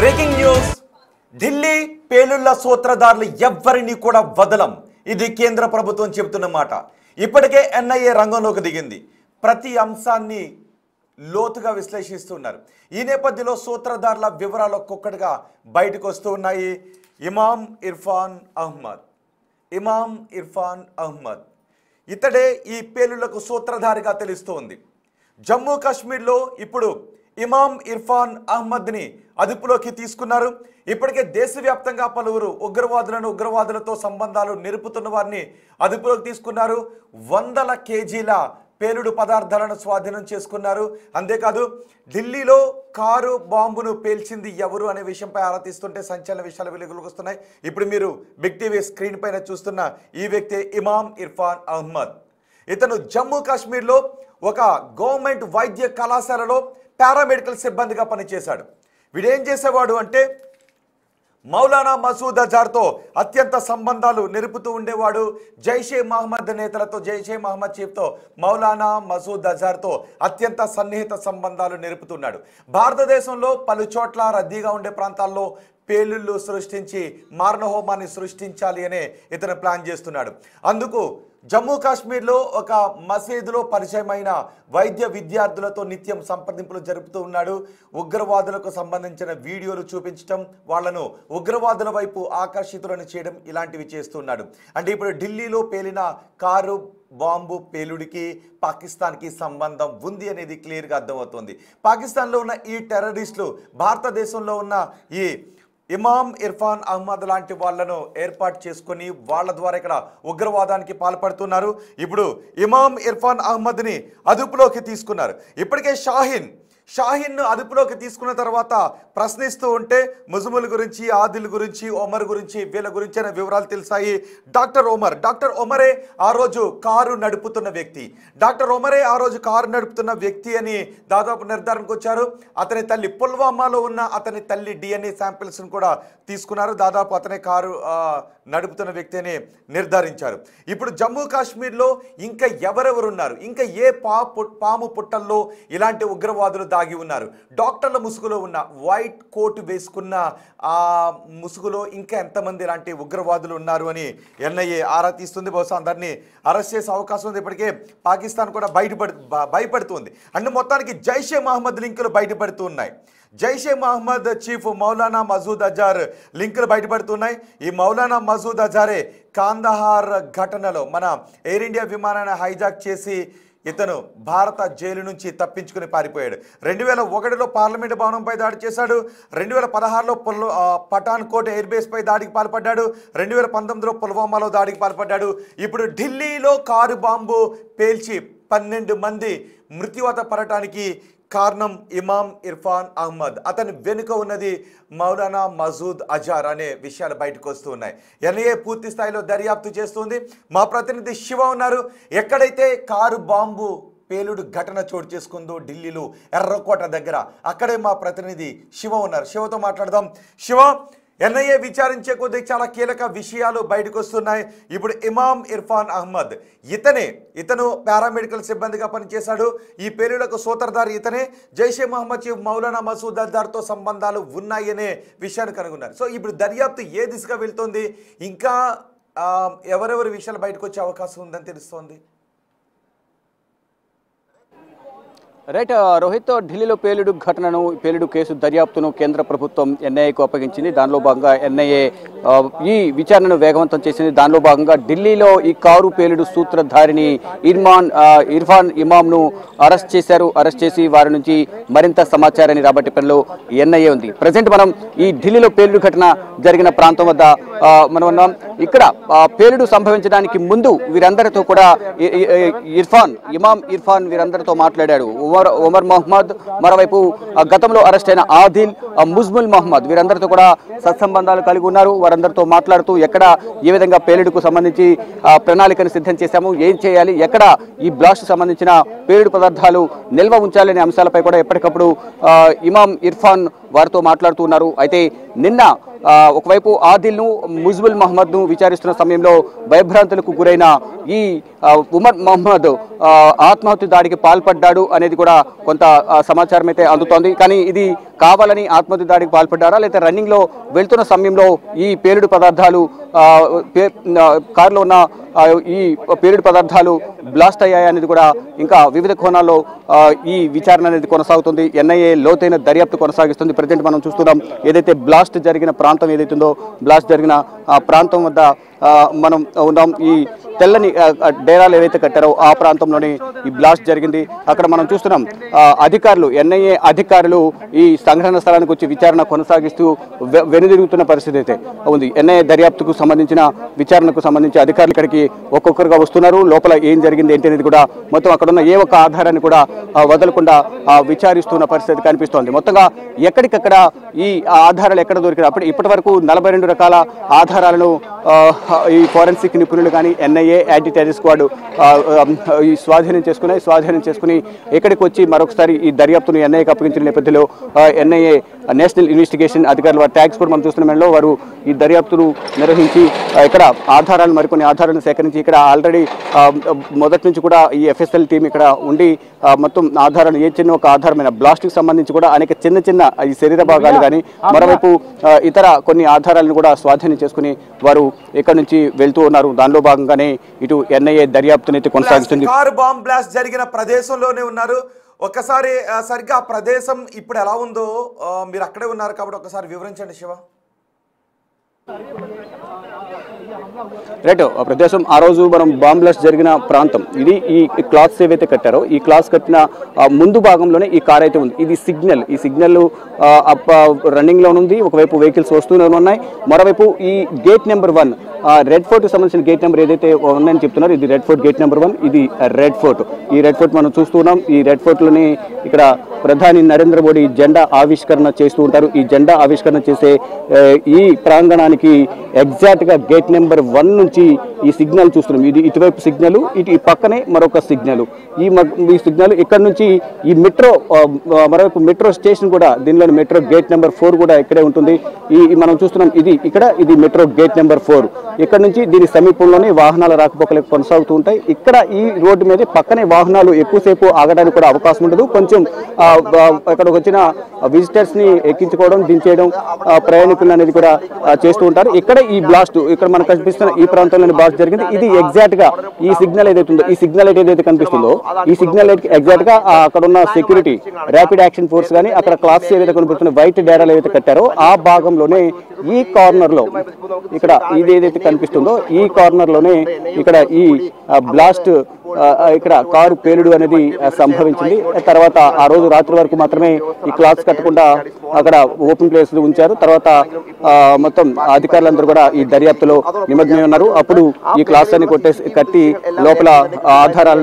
Breaking news Delhi పేలుళ్ల సూత్రధారులు ఎవ్వరిని కూడా వదలం ఇది కేంద్ర ప్రభుత్వం చెబుతున్న మాట ఇప్పటికే ఎన్ఐఏ రంగంలోకి దిగింది ప్రతి అంశాన్ని లోతుగా విశ్లేషిస్తున్నారు ఈ నేపథ్యంలో సూత్రధారుల వివరాలు ఒక్కొక్కటిగా బయటకు వస్తూ ఉన్నాయి ఇమామ్ ఇర్ఫాన్ అహ్మద్ ఇతడే ఈ పేలుళ్లకు సూత్రధారిగా తెలుస్తోంది జమ్మూ కాశ్మీర్లో ఇప్పుడు ఇమామ్ ఇర్ఫాన్ అహ్మద్ని అదుపులోకి తీసుకున్నారు ఇప్పటికే దేశవ్యాప్తంగా పలువురు ఉగ్రవాదులతో సంబంధాలు నిలుపుతున్న వారిని అదుపులోకి తీసుకున్నారు వందల కేజీల పేలుడు పదార్థాలను స్వాధీనం చేసుకున్నారు అంతేకాదు ఢిల్లీలో కారు బాంబును పేల్చింది ఎవరు అనే విషయంపై ఆరా తీస్తుంటే సంచలన విషయాలు వెలుగులోకి వస్తున్నాయి ఇప్పుడు మీరు బిగ్ టీవీ స్క్రీన్ పైన చూస్తున్న ఈ వ్యక్తి ఇమామ్ ఇర్ఫాన్ అహ్మద్ ఇతను జమ్మూ కాశ్మీర్లో ఒక గవర్నమెంట్ వైద్య కళాశాలలో పారామెడికల్ సిబ్బందిగా పనిచేశాడు వీడేం చేసేవాడు అంటే మౌలానా మసూద్ అజార్తో అత్యంత సంబంధాలు నిలుపుతూ ఉండేవాడు జైషే మహమ్మద్ నేతలతో జైషే మహమ్మద్ చీఫ్తో మౌలానా మసూద్ అజార్తో అత్యంత సన్నిహిత సంబంధాలు నిలుపుతున్నాడు భారతదేశంలో పలు చోట్ల రద్దీగా ఉండే ప్రాంతాల్లో పేలుళ్ళు సృష్టించి మారణహోమాన్ని సృష్టించాలి అనే ఇతను ప్లాన్ చేస్తున్నాడు అందుకు జమ్మూ కాశ్మీర్లో ఒక మసీదులో పరిచయమైన వైద్య విద్యార్థులతో నిత్యం సంప్రదింపులు జరుపుతూ ఉన్నాడు ఉగ్రవాదులకు సంబంధించిన వీడియోలు చూపించడం వాళ్లను ఉగ్రవాదుల వైపు ఆకర్షితులను చేయడం ఇలాంటివి చేస్తున్నాడు అంటే ఇప్పుడు ఢిల్లీలో పేలిన కారు బాంబు పేలుడికి పాకిస్తాన్కి సంబంధం ఉంది అనేది క్లియర్గా అర్థమవుతుంది పాకిస్తాన్లో ఉన్న ఈ టెర్రరిస్టులు భారతదేశంలో ఉన్న ఈ ఇమామ్ ఇర్ఫాన్ అహ్మద్ లాంటి వాళ్లను ఏర్పాటు చేసుకుని వాళ్ళ ద్వారా ఇక్కడ ఉగ్రవాదానికి పాల్పడుతున్నారు ఇప్పుడు ఇమామ్ ఇర్ఫాన్ అహ్మద్ని అదుపులోకి తీసుకున్నారు ఇప్పటికే షాహీన్ను అదుపులోకి తీసుకున్న తర్వాత ప్రశ్నిస్తూ ఉంటే ముజ్ముల్ గురించి ఆదిల్ గురించి ఒమర్ గురించి వీళ్ళ గురించి అనే వివరాలు తెలిసాయి డాక్టర్ ఒమరే ఆ రోజు కారు నడుపుతున్న వ్యక్తి అని దాదాపు నిర్ధారణకు వచ్చారు అతని తల్లి పుల్వామాలో ఉన్న అతని తల్లి DNA శాంపిల్స్ను కూడా తీసుకున్నారు దాదాపు అతనే కారు నడుపుతున్న వ్యక్తి అని నిర్ధారించారు ఇప్పుడు జమ్మూ కాశ్మీర్లో ఇంకా ఎవరెవరున్నారు ఇంకా ఏ పాము పుట్టల్లో ఇలాంటి ఉగ్రవాదులు దాగి ఉన్నారు డాక్టర్ల ముసుగులో ఉన్న వైట్ కోట్ వేసుకున్న ఆ ముసుగులో ఇంకా ఎంతమంది ఇలాంటి ఉగ్రవాదులు ఉన్నారు అని ఎన్ఐఏ ఆరా తీస్తుంది బహుశా అందరినీ అరెస్ట్ చేసే అవకాశం ఉంది ఇప్పటికే పాకిస్తాన్ కూడా భయపడుతుంది అంటే మొత్తానికి జైషే మహమ్మద్ లింకులు బయటపడుతూ ఉన్నాయి జైషే మహమ్మద్ చీఫ్ మౌలానా మసూద్ అజార్ లింకులు బయటపడుతున్నాయి ఈ మౌలానా మసూద్ అజారే కాందహార్ ఘటనలో మన ఎయిర్ ఇండియా విమానాన్ని హైజాక్ చేసి ఇతను భారత జైలు నుంచి తప్పించుకుని పారిపోయాడు 2001లో పార్లమెంటు భవనంపై దాడి చేశాడు 2016లో పఠాన్కోట్ ఎయిర్ బేస్పై దాడికి పాల్పడ్డాడు 2019లో పుల్వామాలో దాడికి పాల్పడ్డాడు ఇప్పుడు ఢిల్లీలో కారు బాంబు పేల్చి 12 మంది మృత్యువాత పడటానికి కారణం ఇమామ్ ఇర్ఫాన్ అహ్మద్ అతని వెనుక ఉన్నది మౌలానా మసూద్ అజార్ అనే విషయాలు బయటకు వస్తూ ఉన్నాయి ఎన్ఐఏ పూర్తి స్థాయిలో దర్యాప్తు చేస్తుంది మా ప్రతినిధి శివ ఉన్నారు ఎక్కడైతే కారు బాంబు పేలుడు ఘటన చోటు చేసుకుందో ఢిల్లీలో ఎర్రకోట దగ్గర అక్కడే మా ప్రతినిధి శివ ఉన్నారు శివతో మాట్లాడదాం శివ ఎన్ఐఏ విచారించే కొద్దీ చాలా కీలక విషయాలు బయటకు వస్తున్నాయి ఇప్పుడు ఇమామ్ ఇర్ఫాన్ అహ్మద్ ఇతను పారామెడికల్ సిబ్బందిగా పనిచేశాడు ఈ పేలుళ్లకు సూత్రధారి ఇతనే జైషే మహమ్మద్ చీఫ్ మౌలానా మసూద్ అజార్తో సంబంధాలు ఉన్నాయనే విషయాన్ని కనుగొన్నారు సో ఇప్పుడు దర్యాప్తు ఏ దిశగా వెళ్తోంది ఇంకా ఎవరెవరి విషయాలు బయటకు వచ్చే అవకాశం ఉందని తెలుస్తోంది రైట్ రోహిత్ ఢిల్లీలో పేలుడు కేసు దర్యాప్తును కేంద్ర ప్రభుత్వం ఎన్ఐఏకు అప్పగించింది దానిలో భాగంగా ఎన్ఐఏ ఈ విచారణను వేగవంతం చేసింది దానిలో భాగంగా ఢిల్లీలో ఈ కారు పేలుడు సూత్రధారిని ఇర్ఫాన్ ఇమామ్ను అరెస్ట్ చేసి వారి నుంచి మరింత సమాచారాన్ని రాబట్టే పనిలో ఎన్ఐఏ ఉంది ప్రజెంట్ మనం ఈ ఢిల్లీలో పేలుడు ఘటన జరిగిన ప్రాంతం వద్ద మనం ఉన్నాం ఇక్కడ పేలుడు సంభవించడానికి ముందు వీరందరితో కూడా ఇమామ్ ఇర్ఫాన్ వీరందరితో మాట్లాడాడు ఒమర్ మహమ్మద్ మరోవైపు గతంలో అరెస్ట్ అయిన ఆదిల్ ముజ్ముల్ మహమ్మద్ వీరందరితో కూడా సత్సంబంధాలు కలిగి ఉన్నారు వారందరితో మాట్లాడుతూ ఎక్కడ ఏ విధంగా పేలుడుకు సంబంధించి ప్రణాళికను సిద్ధం చేశాము ఏం చేయాలి ఎక్కడ ఈ బ్లాస్ట్ సంబంధించిన పేలుడు పదార్థాలు నిల్వ ఉంచాలనే అంశాలపై కూడా ఎప్పటికప్పుడు ఇమామ్ ఇర్ఫాన్ వారితో మాట్లాడుతున్నారు అయితే నిన్న ఒకవైపు ఆదిల్ను ముజ్ముల్ మహమ్మద్ను విచారిస్తున్న సమయంలో భయభ్రాంతులకు గురైన ఈ ఉమర్ మహమ్మద్ ఆత్మహత్య దాడికి పాల్పడ్డాడు అనేది కూడా కొంత సమాచారం అయితే అందుతోంది కానీ ఇది కావాలని ఆత్మహత్య దాడికి పాల్పడ్డారా, లేదా రన్నింగ్ లో వెళ్తున్న సమయంలో ఈ పేలుడు పదార్థాలు కారులో ఉన్న ఈ పేలుడు పదార్థాలు బ్లాస్ట్ అయ్యాయి అనేది కూడా ఇంకా వివిధ కోణాల్లో ఈ విచారణ అనేది కొనసాగుతుంది. ఎన్ఐఏ లోతైన దర్యాప్తు కొనసాగిస్తుంది. ప్రజెంట్ మనం చూస్తున్నాం ఏదైతే బ్లాస్ట్ జరిగిన ప్రాంతం ఏదైతుందో, బ్లాస్ట్ జరిగిన ప్రాంతం వద్ద మనం ఉన్నాం. ఈ తెల్లని డేరాలు ఏవైతే కట్టారో ఆ ప్రాంతంలోనే ఈ బ్లాస్ట్ జరిగింది. అక్కడ మనం చూస్తున్నాం అధికారులు, ఎన్ఐఏ అధికారులు ఈ సంఘటన స్థలానికి వచ్చి విచారణ కొనసాగిస్తూ వెనుదిరుగుతున్న పరిస్థితి అయితే ఉంది. ఎన్ఐఏ దర్యాప్తుకు సంబంధించిన విచారణకు సంబంధించి అధికారులు ఇక్కడికి ఒక్కొక్కరుగా వస్తున్నారు. లోపల ఏం జరిగింది ఏంటి అనేది కూడా మొత్తం అక్కడ ఉన్న ఏ ఒక్క ఆధారాన్ని కూడా వదలకుండా విచారిస్తున్న పరిస్థితి కనిపిస్తోంది. మొత్తంగా ఎక్కడికక్కడ ఈ ఆధారాలు ఎక్కడ దొరికిన ఇప్పటి వరకు 42 రకాల ఆధారాలను ఈ ఫోరెన్సిక్ నిపుణులు కానీ ఎన్ఐఏ యాంటీ టెర్రరిస్ట్ స్క్వాడ్ ఈ స్వాధీనం చేసుకుని ఇక్కడికి వచ్చి మరొకసారి ఈ దర్యాప్తును ఎన్ఐఏకి అప్పగించిన నేపథ్యంలో ఎన్ఐఏ నేషనల్ ఇన్వెస్టిగేషన్ అధికారులు వారి ట్యాక్స్ కూడా మనం చూస్తున్న మేరలో వారు ఈ దర్యాప్తును నిర్వహించి ఇక్కడ ఆధారాలు మరికొన్ని ఆధారాలను సేకరించి ఇక్కడ ఆల్రెడీ మొదటి నుంచి కూడా ఈ ఎఫ్ఎస్ఎల్ టీం ఇక్కడ ఉండి మొత్తం ఆధారాలు ఏ చిన్న ఒక ఆధారమైన బ్లాస్ట్కి సంబంధించి కూడా అనేక చిన్న ఈ శరీర భాగాలు కానీ మరోవైపు ఇతర కొన్ని ఆధారాలను కూడా స్వాధీనం చేసుకుని వారు ఇక్కడ నుంచి వెళ్తూ ఉన్నారు. దానిలో భాగంగానే ఇటు ఎన్ఐఏ దర్యాప్తునైతే కొనసాగుతుంది. కారు బాంబ్ బ్లాస్ట్ జరిగిన ప్రదేశంలోనే ఉన్నారు. ఒకసారి సరిగ్గా ఆ ప్రదేశం ఇప్పుడు ఎలా ఉందో మీరు అక్కడే ఉన్నారు కాబట్టి ఒకసారి వివరించండి శివ. రైట్, ఆ ప్రదేశం ఆ రోజు మనం బాంబ్ బ్లాస్ట్ జరిగిన ప్రాంతం ఇది. ఈ క్లాత్స్ ఏవైతే కట్టారో ఈ క్లాత్స్ కట్టిన ముందు భాగంలోనే ఈ కార్ అయితే ఉంది. ఇది సిగ్నల్, ఈ సిగ్నల్ రన్నింగ్ లో ఉంది. ఒకవైపు వెహికల్స్ వస్తూనే ఉన్నాయి, మరోవైపు ఈ గేట్ నెంబర్ 1 రెడ్ ఫోర్ట్ సంబంధించిన గేట్ నెంబర్ ఏదైతే ఉందని చెప్తున్నారు ఇది రెడ్ ఫోర్ట్ గేట్ నెంబర్ 1. ఇది రెడ్ ఫోర్ట్. ఈ రెడ్ ఫోర్ట్ మనం చూస్తున్నాం. ఈ రెడ్ ఫోర్ట్ లోని ఇక్కడ ప్రధాని నరేంద్ర మోడీ జెండా ఆవిష్కరణ చేస్తూ ఉంటారు. ఈ జెండా ఆవిష్కరణ చేసే ఈ ప్రాంగణానికి ఎగ్జాక్ట్ గా గేట్ నెంబర్ 1 నుంచి ఈ సిగ్నల్ చూస్తున్నాం. ఇది ఇటువైపు సిగ్నల్, ఇటు పక్కనే మరొక సిగ్నల్. ఈ సిగ్నల్ ఇక్కడ నుంచి ఈ మెట్రో మరోవైపు మెట్రో స్టేషన్ కూడా దీనిలోని మెట్రో గేట్ నెంబర్ 4 కూడా ఇక్కడే ఉంటుంది. ఈ మనం చూస్తున్నాం ఇది మెట్రో గేట్ నెంబర్ 4. ఇక్కడ నుంచి దీని సమీపంలోనే వాహనాల రాకపోకలు కొనసాగుతూ ఉంటాయి. ఇక్కడ ఈ రోడ్డు మీద పక్కనే వాహనాలు ఎక్కువసేపు ఆగడానికి కూడా అవకాశం ఉండదు. కొంచెం ఇక్కడికి వచ్చిన విజిటర్స్ ని ఎక్కించుకోవడం, దించేయడం, ప్రయాణికులు అనేది కూడా చేస్తూ ఉంటారు. ఇక్కడ ఈ బ్లాస్ట్ ఇక్కడ మనకు కనిపిస్తున్న ఈ ప్రాంతంలోని బ్లాస్ట్ జరిగింది. ఇది ఎగ్జాక్ట్ గా ఈ సిగ్నల్ ఏదైతుందో, ఈ సిగ్నల్ ఏదైతే కనిపిస్తుందో ఈ సిగ్నల్ ఎగ్జాక్ట్ గా అక్కడ ఉన్న సెక్యూరిటీ ర్యాపిడ్ యాక్షన్ ఫోర్స్ కానీ అక్కడ క్లాస్ ఏదైతే కనిపిస్తున్న వైట్ డేరాలు ఏదైతే కట్టారో ఆ భాగంలోనే ఈ కార్నర్ లో ఇక్కడ ఇది ఏదైతే కనిపిస్తుందో ఈ కార్నర్ లోనే ఇక్కడ ఈ బ్లాస్ట్ ఇక్కడ కారు పేలుడు అనేది సంభవించింది. తర్వాత ఆ రోజు రాత్రి వరకు మాత్రమే ఈ క్లాత్స్ కట్టకుండా అక్కడ ఓపెన్ ప్లేస్ ఉంచారు. తర్వాత మొత్తం అధికారులందరూ కూడా ఈ దర్యాప్తులో నిమగ్నమై ఉన్నారు. అప్పుడు ఈ క్లాస్ అని కట్టి లోపల ఆధారాలను